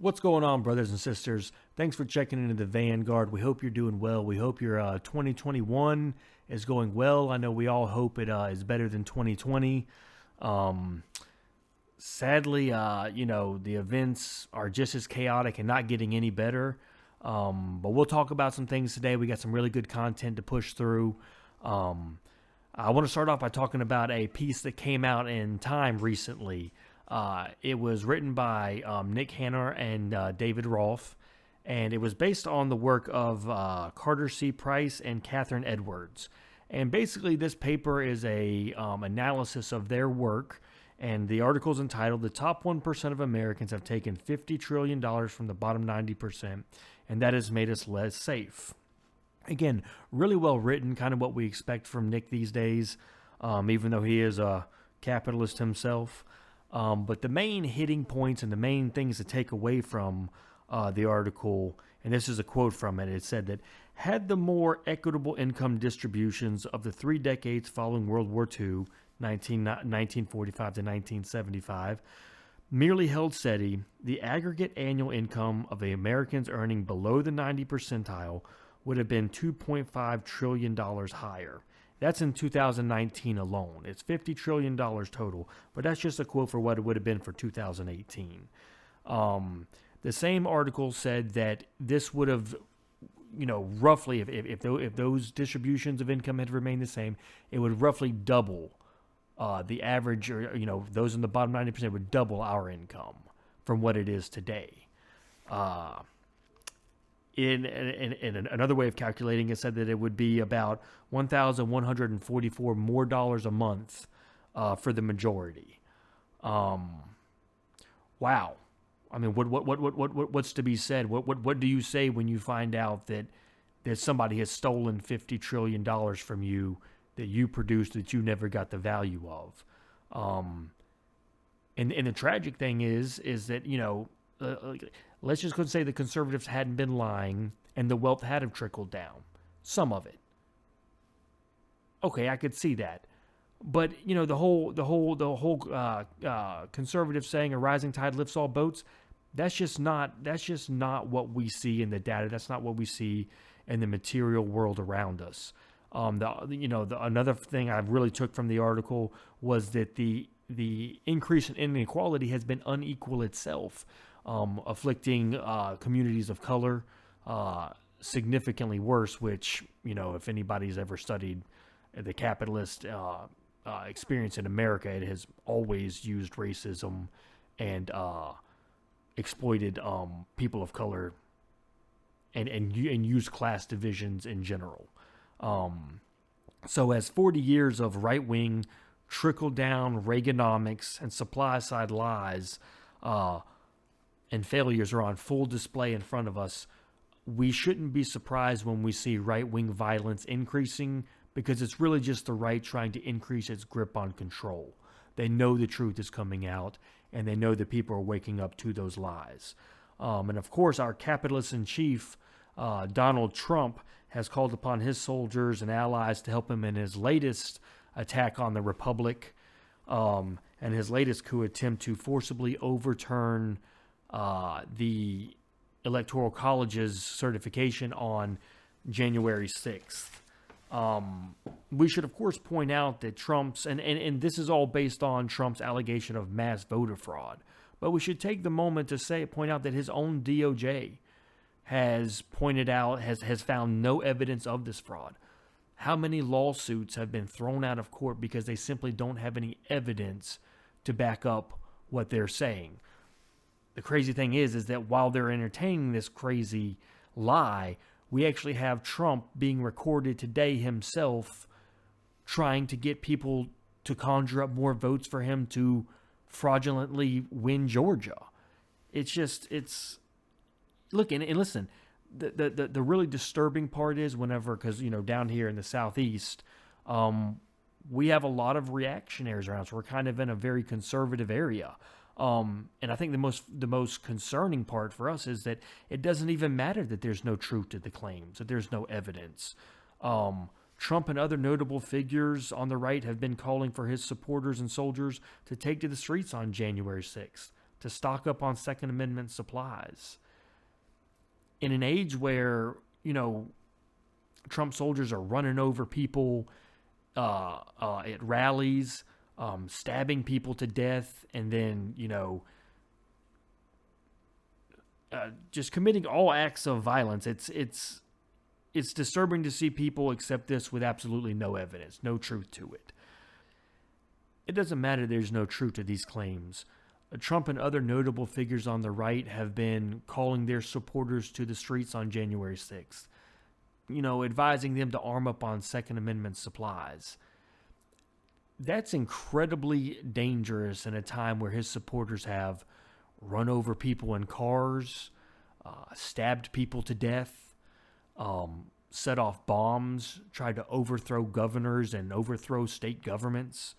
What's going on, brothers and sisters? Thanks for checking into the Vanguard. We hope you're doing well. We hope your 2021 is going well. I know we all hope it is better than 2020. Sadly, the events are just as chaotic and not getting any better. But we'll talk about some things today. We got some really good content to push through. I want to start off by talking about a piece that came out in Time recently. It was written by Nick Hanna and David Rolfe, and it was based on the work of Carter C. Price and Catherine Edwards. And basically, this paper is a analysis of their work, and the article is entitled, "The Top 1% of Americans Have Taken $50 trillion from the Bottom 90%, and That Has Made Us Less Safe." Again, really well written, kind of what we expect from Nick these days, even though he is a capitalist himself. But the main hitting points and the main things to take away from the article, and this is a quote from it, it said that, "Had the more equitable income distributions of the 3 decades following World War II, 1945 to 1975, merely held steady, the aggregate annual income of the Americans earning below the 90 percentile would have been $2.5 trillion higher." That's in 2019 alone. It's $50 trillion total, but that's just a quote for what it would have been for 2018. The same article said that this would have, roughly, if those distributions of income had remained the same, it would roughly double the average, or, those in the bottom 90% would double our income from what it is today. In another way of calculating, it said that it would be about $1,144 more dollars a month for the majority. Wow. I mean, what's to be said? What do you say when you find out that somebody has stolen $50 trillion from you that you produced that you never got the value of? And the tragic thing is that, let's just go and say the conservatives hadn't been lying and the wealth had have trickled down. Some of it. Okay, I could see that. But, the whole conservative saying a rising tide lifts all boats, that's just not what we see in the data. That's not what we see in the material world around us. Another thing I really took from the article was that the increase in inequality has been unequal itself, afflicting communities of color significantly worse, which, if anybody's ever studied the capitalist experience in America, it has always used racism and exploited people of color and used class divisions in general. So as 40 years of right-wing trickle-down Reaganomics and supply-side lies and failures are on full display in front of us, we shouldn't be surprised when we see right-wing violence increasing, because it's really just the right trying to increase its grip on control. They know the truth is coming out, and they know that people are waking up to those lies. And of course, our capitalist-in-chief, Donald Trump, has called upon his soldiers and allies to help him in his latest attack on the Republic, and his latest coup attempt to forcibly overturn the Electoral College's certification on January 6th. We should, of course, point out that Trump's, and this is all based on Trump's allegation of mass voter fraud, but we should take the moment to point out that his own DOJ has pointed out, has found no evidence of this fraud. How many lawsuits have been thrown out of court because they simply don't have any evidence to back up what they're saying? The crazy thing is that while they're entertaining this crazy lie, we actually have Trump being recorded today himself trying to get people to conjure up more votes for him to fraudulently win Georgia. Look, and listen, the really disturbing part is whenever, because, down here in the Southeast, we have a lot of reactionaries around, so we're kind of in a very conservative area. And I think the most concerning part for us is that it doesn't even matter that there's no truth to the claims, that there's no evidence. Trump and other notable figures on the right have been calling for his supporters and soldiers to take to the streets on January 6th to stock up on Second Amendment supplies. In an age where, Trump soldiers are running over people at rallies, stabbing people to death, and then, just committing all acts of violence. It's disturbing to see people accept this with absolutely no evidence, no truth to it. It doesn't matter there's no truth to these claims. Trump and other notable figures on the right have been calling their supporters to the streets on January 6th, advising them to arm up on Second Amendment supplies. That's incredibly dangerous in a time where his supporters have run over people in cars, stabbed people to death, set off bombs, tried to overthrow governors and overthrow state governments.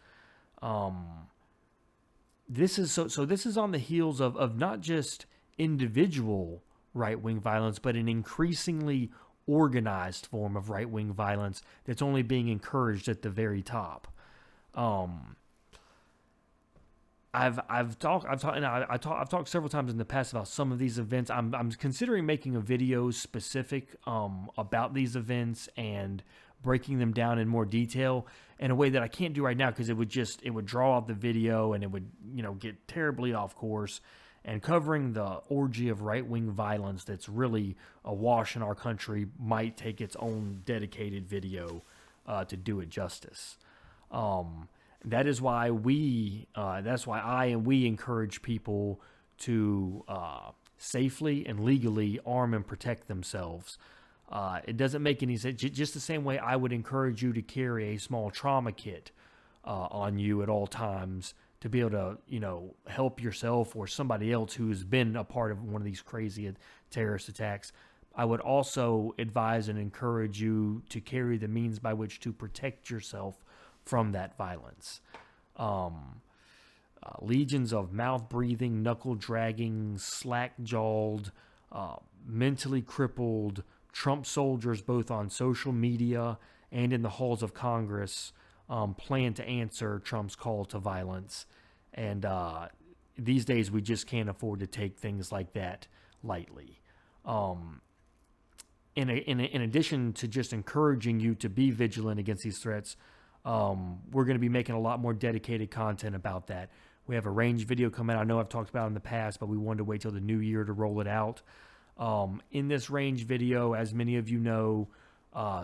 This is this is on the heels of not just individual right-wing violence, but an increasingly organized form of right-wing violence that's only being encouraged at the very top. I've talked several times in the past about some of these events. I'm considering making a video specific about these events and breaking them down in more detail in a way that I can't do right now, because it would draw out the video and it would get terribly off course, and covering the orgy of right-wing violence that's really awash in our country might take its own dedicated video to do it justice. That is why I and we encourage people to safely and legally arm and protect themselves. It doesn't make any sense. Just the same way I would encourage you to carry a small trauma kit on you at all times to be able to, help yourself or somebody else who's been a part of one of these crazy terrorist attacks. I would also advise and encourage you to carry the means by which to protect yourself from that violence. Legions of mouth-breathing, knuckle-dragging, slack-jawed, mentally crippled Trump soldiers, both on social media and in the halls of Congress, plan to answer Trump's call to violence. And these days, we just can't afford to take things like that lightly. In addition to just encouraging you to be vigilant against these threats, we're going to be making a lot more dedicated content about that. We have a range video coming out. I know I've talked about it in the past, but we wanted to wait till the new year to roll it out. In this range video, as many of you know,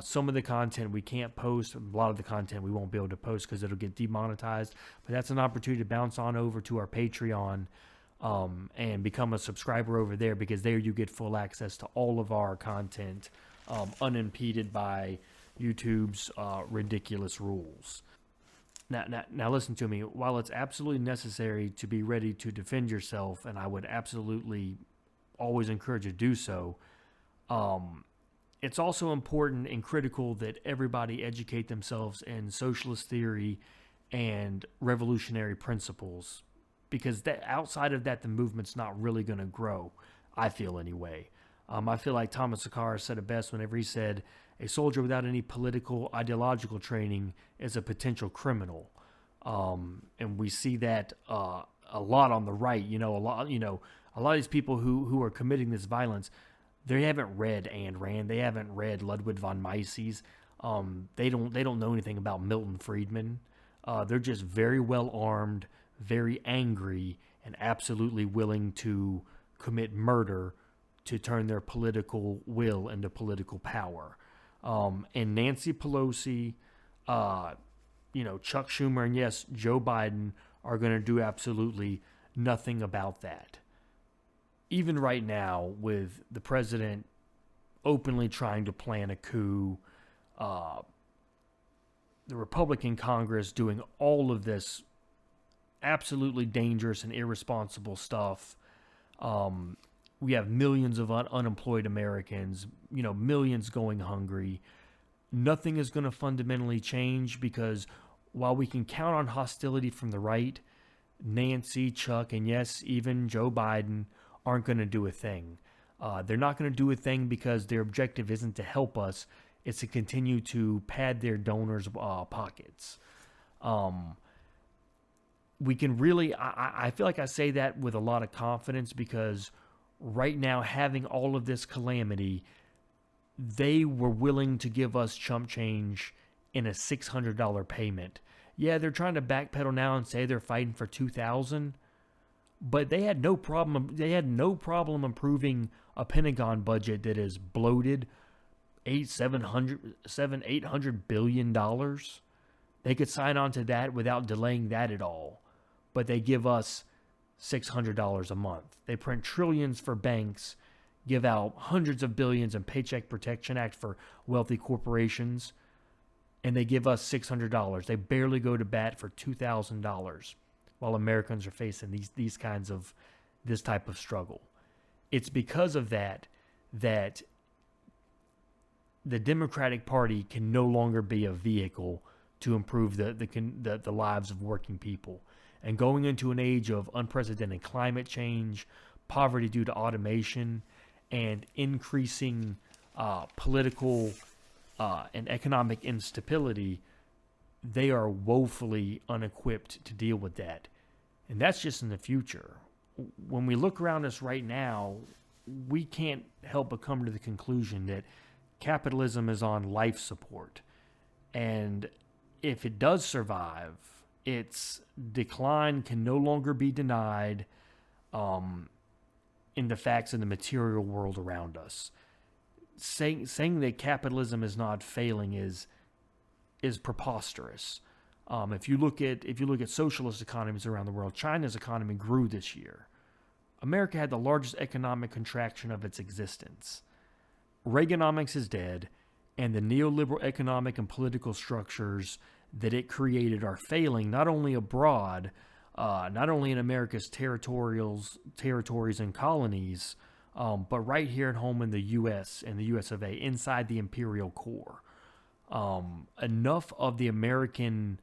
some of the content we can't post. A lot of the content we won't be able to post because it'll get demonetized. But that's an opportunity to bounce on over to our Patreon and become a subscriber over there, because there you get full access to all of our content unimpeded by YouTube's ridiculous rules. Now listen to me. While it's absolutely necessary to be ready to defend yourself, and I would absolutely always encourage you to do so, it's also important and critical that everybody educate themselves in socialist theory and revolutionary principles, because that outside of that, the movement's not really going to grow, I feel anyway. I feel like Thomas Sankara said it best whenever he said, a soldier without any political ideological training is a potential criminal. And we see that a lot on the right. A lot of these people who are committing this violence, they haven't read Ayn Rand. They haven't read Ludwig von Mises. They don't know anything about Milton Friedman. They're just very well armed, very angry, and absolutely willing to commit murder to turn their political will into political power. And Nancy Pelosi, Chuck Schumer, and yes, Joe Biden are going to do absolutely nothing about that. Even right now, with the president openly trying to plan a coup, the Republican Congress doing all of this absolutely dangerous and irresponsible stuff. We have millions of unemployed Americans, millions going hungry. Nothing is going to fundamentally change, because while we can count on hostility from the right, Nancy, Chuck, and yes, even Joe Biden aren't going to do a thing. They're not going to do a thing because their objective isn't to help us. It's to continue to pad their donors' pockets. we can really, I feel like I say that with a lot of confidence because right now, having all of this calamity, they were willing to give us chump change in a $600 payment. Yeah, they're trying to backpedal now and say they're fighting for $2,000, but they had no problem. They had no problem approving a Pentagon budget that is bloated, $800 billion. They could sign on to that without delaying that at all, but they give us $600 a month. They print trillions for banks, give out hundreds of billions in Paycheck Protection Act for wealthy corporations, and they give us $600. They barely go to bat for $2,000 while Americans are facing this type of struggle. It's because of that the Democratic Party can no longer be a vehicle to improve the lives of working people. And going into an age of unprecedented climate change, poverty due to automation, and increasing political and economic instability, they are woefully unequipped to deal with that. And that's just in the future. When we look around us right now, we can't help but come to the conclusion that capitalism is on life support. And if it does survive, its decline can no longer be denied in the facts in the material world around us. Saying that capitalism is not failing is preposterous. If you look at socialist economies around the world, China's economy grew this year. America had the largest economic contraction of its existence. Reaganomics is dead, and the neoliberal economic and political structures that it created are failing not only abroad, not only in America's territories and colonies, but right here at home in the U.S. and the U.S. of A. inside the imperial core. Enough of the American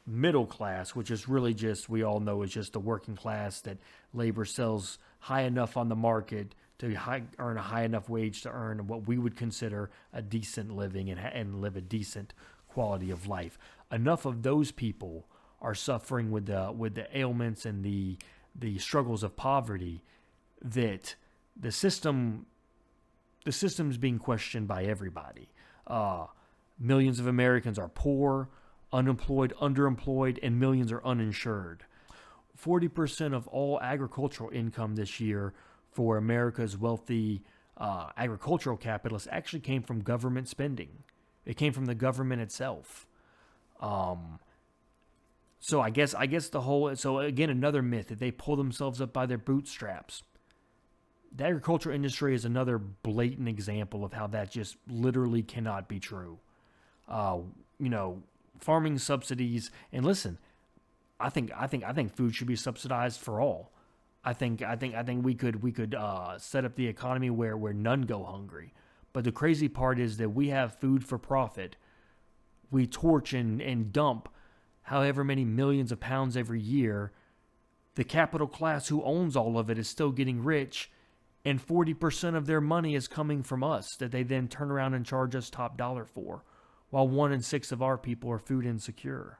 middle class, which is really just, we all know, is just the working class that labor sells high enough on the market to earn a high enough wage to earn what we would consider a decent living and live a decent quality of life. Enough of those people are suffering with the ailments and the struggles of poverty that the system's being questioned by everybody. Millions of Americans are poor, unemployed, underemployed, and millions are uninsured. 40% of all agricultural income this year for America's wealthy agricultural capitalists actually came from government spending. It came from the government itself. So I guess so again, another myth that they pull themselves up by their bootstraps. The agricultural industry is another blatant example of how that just literally cannot be true. Farming subsidies, and listen, I think food should be subsidized for all. I think we could set up the economy where none go hungry. But the crazy part is that we have food for profit. We torch and dump however many millions of pounds every year. The capital class who owns all of it is still getting rich, and 40% of their money is coming from us that they then turn around and charge us top dollar for, while 1 in 6 of our people are food insecure.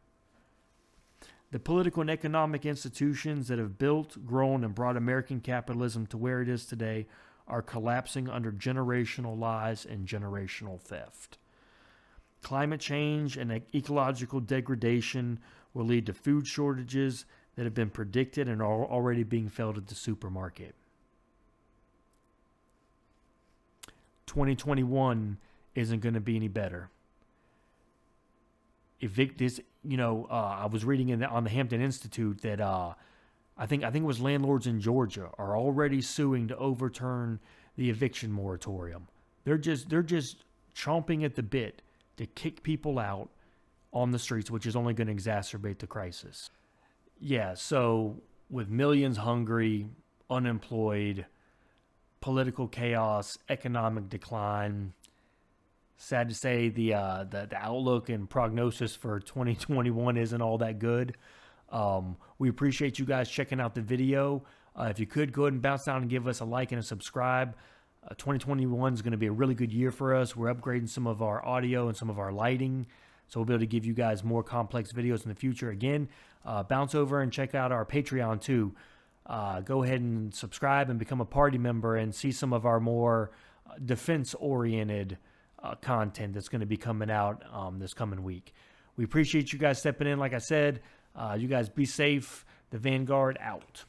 The political and economic institutions that have built, grown, and brought American capitalism to where it is today are collapsing under generational lies and generational theft. Climate change and ecological degradation will lead to food shortages that have been predicted and are already being felt at the supermarket. 2021 isn't going to be any better. I was reading on the Hampton Institute that I think it was landlords in Georgia are already suing to overturn the eviction moratorium. They're just chomping at the bit to kick people out on the streets, which is only going to exacerbate the crisis. Yeah, so with millions hungry, unemployed, political chaos, economic decline, sad to say the outlook and prognosis for 2021 isn't all that good. We appreciate you guys checking out the video. If you could, go ahead and bounce down and give us a like and a subscribe. 2021 is going to be a really good year for us. We're upgrading some of our audio and some of our lighting. So we'll be able to give you guys more complex videos in the future. Again, bounce over and check out our Patreon too. Go ahead and subscribe and become a party member and see some of our more defense-oriented content that's going to be coming out this coming week. We appreciate you guys stepping in. Like I said, you guys be safe. The Vanguard out.